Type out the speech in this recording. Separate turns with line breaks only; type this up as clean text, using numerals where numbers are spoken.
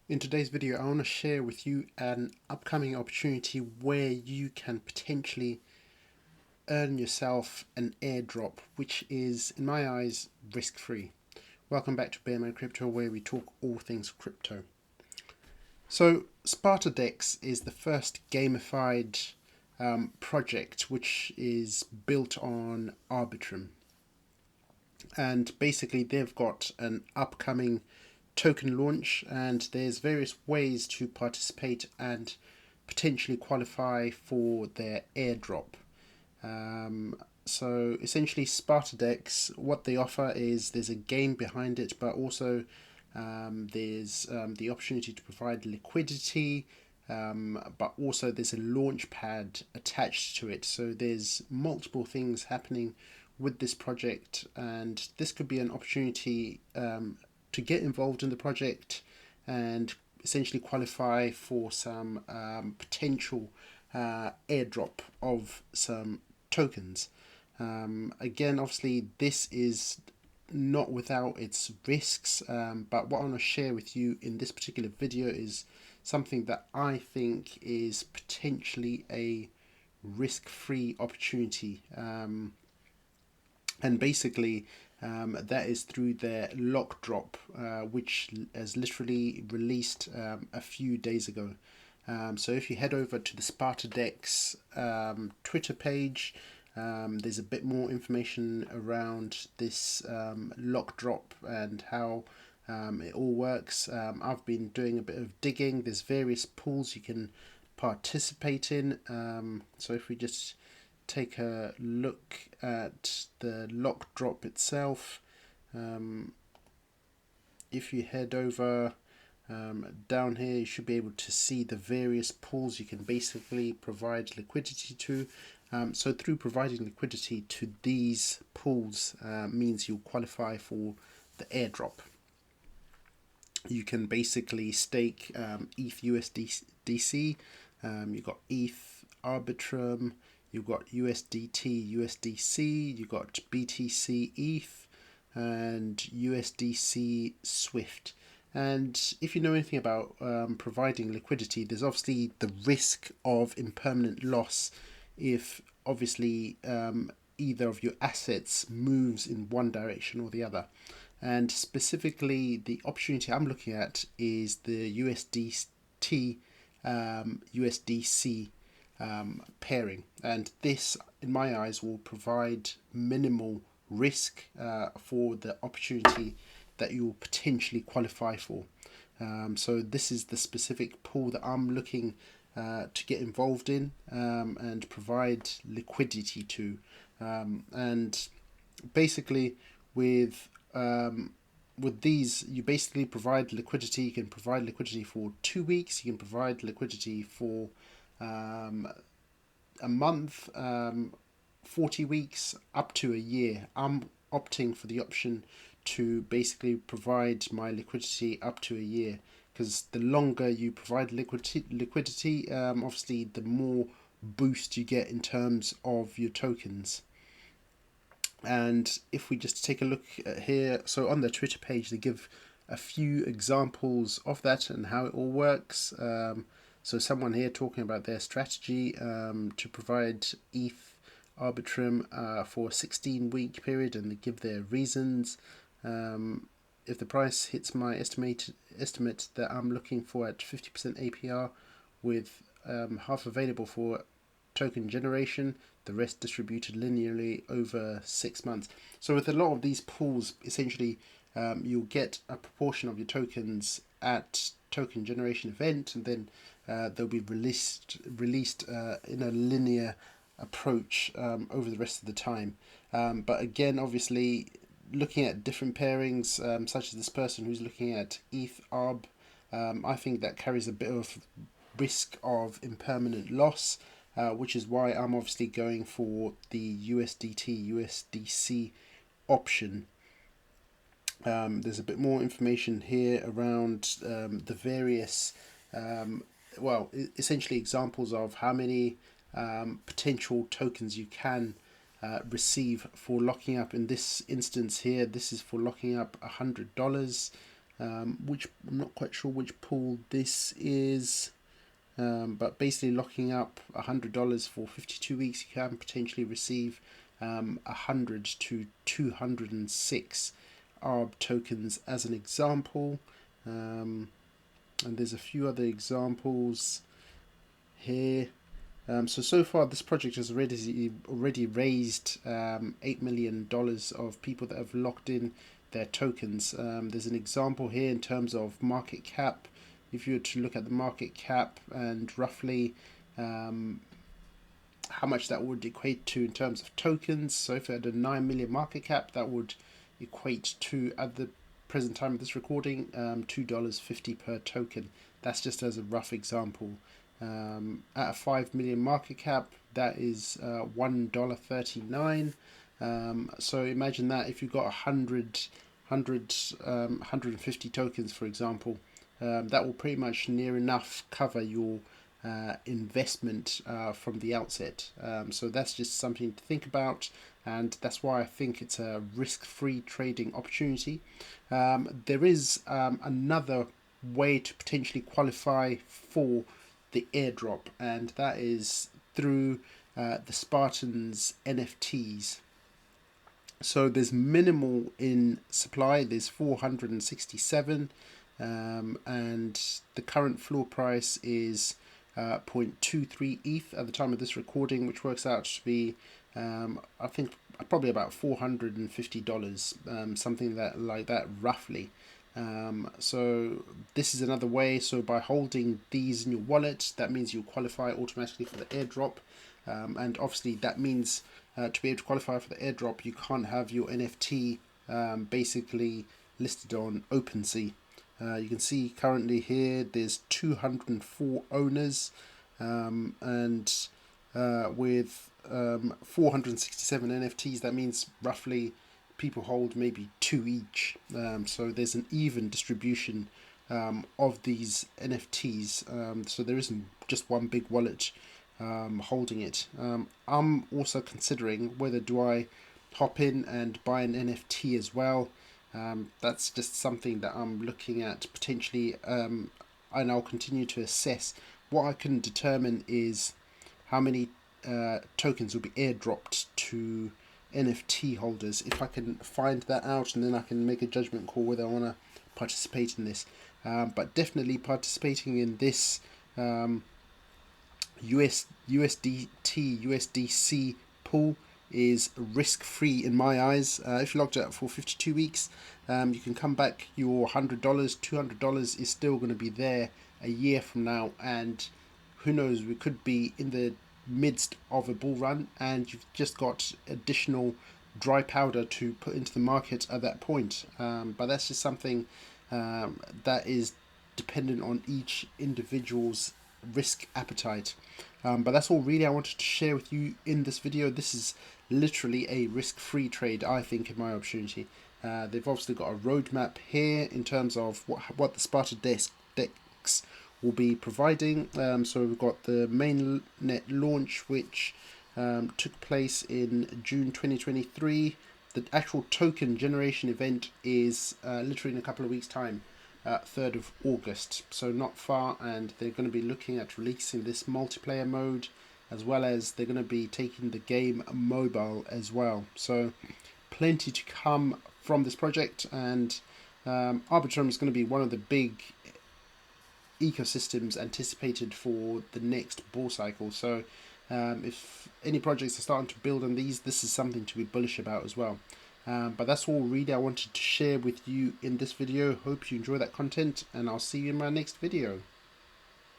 In today's video, I want to share with you an upcoming opportunity where you can potentially earn yourself an airdrop, which is, in my eyes, risk-free. Welcome back to Bear Man Crypto, where we talk all things crypto. So, SpartaDex is the first gamified project which is built on Arbitrum. And basically, they've got an upcoming token launch, and there's various ways to participate and potentially qualify for their airdrop. So essentially, SpartaDex, what they offer is there's a game behind it, but also there's the opportunity to provide liquidity, but also there's a launch pad attached to it. So there's multiple things happening with this project, and this could be an opportunity to get involved in the project and essentially qualify for some potential airdrop of some tokens. Again, obviously, this is not without its risks, but what I want to share with you in this particular video is something that I think is potentially a risk-free opportunity. And basically, that is through their lock drop, which has literally released a few days ago. So if you head over to the SpartaDex Twitter page, there's a bit more information around this lock drop and how it all works. I've been doing a bit of digging. There's various pools you can participate in. So if we just take a look at the lock drop itself, if you head over down here, you should be able to see the various pools you can basically provide liquidity to. So through providing liquidity to these pools means you'll qualify for the airdrop. You can basically stake ETH USDC, you've got ETH Arbitrum, you've got USDT USDC, you've got BTC ETH, and USDC Swift. And if you know anything about providing liquidity, there's obviously the risk of impermanent loss if obviously either of your assets moves in one direction or the other. And specifically, the opportunity I'm looking at is the USDT USDC pairing, and this, in my eyes, will provide minimal risk for the opportunity that you will potentially qualify for. So this is the specific pool that I'm looking to get involved in and provide liquidity to. And basically, with these, you basically provide liquidity. You can provide liquidity for 2 weeks. You can provide liquidity for a month, 40 weeks, up to a year. I'm opting for the option to basically provide my liquidity up to a year, because the longer you provide liquidity, obviously the more boost you get in terms of your tokens. And if we just take a look at here, so on their Twitter page, they give a few examples of that and how it all works. So someone here talking about their strategy to provide ETH Arbitrum for a 16-week period, and they give their reasons. If the price hits my estimate that I'm looking for at 50% APR, with half available for token generation, the rest distributed linearly over 6 months. So with a lot of these pools, essentially you'll get a proportion of your tokens at token generation event, and then they'll be released in a linear approach over the rest of the time. But again, obviously, looking at different pairings, such as this person who's looking at ETH ARB, I think that carries a bit of risk of impermanent loss, which is why I'm obviously going for the USDT USDC option. There's a bit more information here around the various, essentially examples of how many potential tokens you can receive for locking up. In this instance here, this is for locking up $100. which I'm not quite sure which pool this is. But basically locking up $100 for 52 weeks, you can potentially receive 100 to 206 ARB tokens as an example. And there's a few other examples here. So far this project has already raised $8 million of people that have locked in their tokens. There's an example here in terms of market cap. If you were to look at the market cap and roughly how much that would equate to in terms of tokens. So if it had a 9 million market cap, that would equate to, at the present time of this recording, $2.50 per token. That's just as a rough example. At a 5 million market cap, that is $1.39. So imagine that if you've got 150 tokens, for example, that will pretty much near enough cover your investment from the outset. So that's just something to think about, and that's why I think it's a risk-free trading opportunity. There is another way to potentially qualify for the airdrop, and that is through the Spartans NFTs. So there's minimal in supply. There's 467, and the current floor price is 0.23 ETH at the time of this recording, which works out to be I think probably about $450, something like that roughly. So this is another way. So by holding these in your wallet, that means you qualify automatically for the airdrop, and obviously that means to be able to qualify for the airdrop, you can't have your NFT basically listed on OpenSea. You can see currently here there's 204 owners, and with 467 NFTs, that means roughly people hold maybe 2 each. So there's an even distribution of these NFTs. So there isn't just one big wallet holding it. I'm also considering whether do I hop in and buy an NFT as well. That's just something that I'm looking at potentially, and I'll continue to assess. What I can determine is how many tokens will be airdropped to NFT holders. If I can find that out, and then I can make a judgment call whether I want to participate in this. But definitely participating in this USDT, USDC pool is risk-free in my eyes. If you locked it up for 52 weeks, you can come back. Your $100, $200 is still going to be there a year from now, and who knows, we could be in the midst of a bull run and you've just got additional dry powder to put into the market at that point. But that's just something that is dependent on each individual's risk appetite. But that's all really I wanted to share with you in this video. This is literally a risk-free trade, I think, in my opportunity. They've obviously got a roadmap here in terms of what the Sparta decks will be providing. So we've got the mainnet launch, which took place in June 2023. The actual token generation event is literally in a couple of weeks' time, 3rd of August, so not far, and they're going to be looking at releasing this multiplayer mode, as well as they're going to be taking the game mobile as well. So plenty to come from this project, and Arbitrum is going to be one of the big ecosystems anticipated for the next bull cycle. So if any projects are starting to build on these, this is something to be bullish about as well. But that's all really I wanted to share with you in this video. Hope you enjoy that content, and I'll see you in my next video.